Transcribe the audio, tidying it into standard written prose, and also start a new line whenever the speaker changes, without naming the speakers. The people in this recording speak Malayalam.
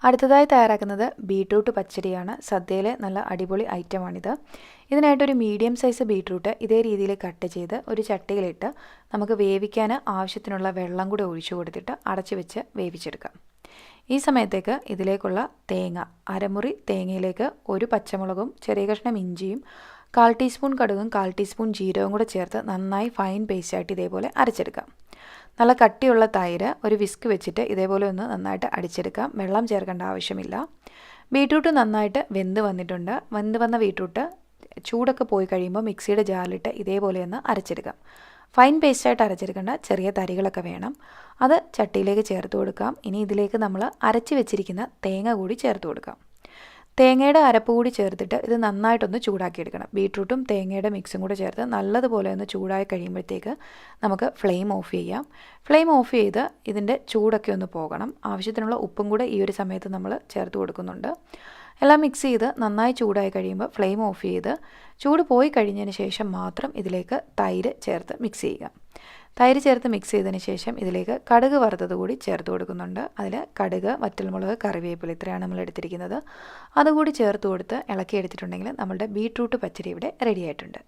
അടുത്തതായി തയ്യാറാക്കുന്നത് ബീട്രൂട്ട് പച്ചടിയാണ്. സദ്യയിലെ നല്ല അടിപൊളി ഐറ്റമാണിത്. ഇതിനായിട്ടൊരു മീഡിയം സൈസ് ബീട്രൂട്ട് ഇതേ രീതിയിൽ കട്ട് ചെയ്ത് ഒരു ചട്ടിയിലിട്ട് നമുക്ക് വേവിക്കാൻ ആവശ്യത്തിനുള്ള വെള്ളം കൂടി ഒഴിച്ചു കൊടുത്തിട്ട് അടച്ചു വെച്ച് വേവിച്ചെടുക്കാം. ഈ സമയത്തേക്ക് ഇതിലേക്കുള്ള തേങ്ങ, അരമുറി തേങ്ങയിലേക്ക് ഒരു പച്ചമുളകും ചെറിയ കഷ്ണം ഇഞ്ചിയും 1/4 ടീസ്പൂൺ കടുകും 1/4 ടീസ്പൂൺ ജീരകവും കൂടെ ചേർത്ത് നന്നായി ഫൈൻ പേസ്റ്റായിട്ട് ഇതേപോലെ അരച്ചെടുക്കാം. നല്ല കട്ടിയുള്ള തൈര് ഒരു വിസ്ക് വെച്ചിട്ട് ഇതേപോലെ ഒന്ന് നന്നായിട്ട് അടിച്ചെടുക്കാം. വെള്ളം ചേർക്കേണ്ട ആവശ്യമില്ല. ബീട്രൂട്ട് നന്നായിട്ട് വെന്ത് വന്നിട്ടുണ്ട്. വെന്ത് വന്ന ബീട്രൂട്ട് ചൂടൊക്കെ പോയി കഴിയുമ്പോൾ മിക്സിയുടെ ജാറിലിട്ട് ഇതേപോലെ ഒന്ന് അരച്ചെടുക്കാം. ഫൈൻ പേസ്റ്റായിട്ട് അരച്ചെടുക്കേണ്ട, ചെറിയ തരികളൊക്കെ വേണം. അത് ചട്ടിയിലേക്ക് ചേർത്ത് കൊടുക്കാം. ഇനി ഇതിലേക്ക് നമ്മൾ അരച്ച് വെച്ചിരിക്കുന്ന തേങ്ങ കൂടി ചേർത്ത് കൊടുക്കാം. തേങ്ങയുടെ അരപ്പ് കൂടി ചേർത്തിട്ട് ഇത് നന്നായിട്ടൊന്ന് ചൂടാക്കിയെടുക്കണം. ബീട്രൂട്ടും തേങ്ങയുടെ മിക്സും കൂടെ ചേർത്ത് നല്ലതുപോലെ ഒന്ന് ചൂടായി കഴിയുമ്പോഴത്തേക്ക് നമുക്ക് ഫ്ലെയിം ഓഫ് ചെയ്യാം. ഫ്ലെയിം ഓഫ് ചെയ്ത് ഇതിൻ്റെ ചൂടൊക്കെ ഒന്ന് പോകണം. ആവശ്യത്തിനുള്ള ഉപ്പും കൂടെ ഈ ഒരു സമയത്ത് നമ്മൾ ചേർത്ത് കൊടുക്കുന്നുണ്ട്. എല്ലാം മിക്സ് ചെയ്ത് നന്നായി ചൂടായി കഴിയുമ്പോൾ ഫ്ലെയിം ഓഫ് ചെയ്ത് ചൂട് പോയി കഴിഞ്ഞതിന് ശേഷം മാത്രം ഇതിലേക്ക് തൈര് ചേർത്ത് മിക്സ് ചെയ്യുക. തൈര് ചേർത്ത് മിക്സ് ചെയ്തതിന് ശേഷം ഇതിലേക്ക് കടുക് വറുത്തത് കൂടി ചേർത്ത് കൊടുക്കുന്നുണ്ട്. അതിൽ കടുക്, വറ്റൽമുളക്, കറിവേപ്പില ഇത്രയാണ് നമ്മൾ എടുത്തിരിക്കുന്നത്. അതുകൂടി ചേർത്ത് കൊടുത്ത് ഇളക്കി എടുത്തിട്ടുണ്ടെങ്കിൽ നമ്മളുടെ ബീട്രൂട്ട് പച്ചടി ഇവിടെ റെഡി ആയിട്ടുണ്ട്.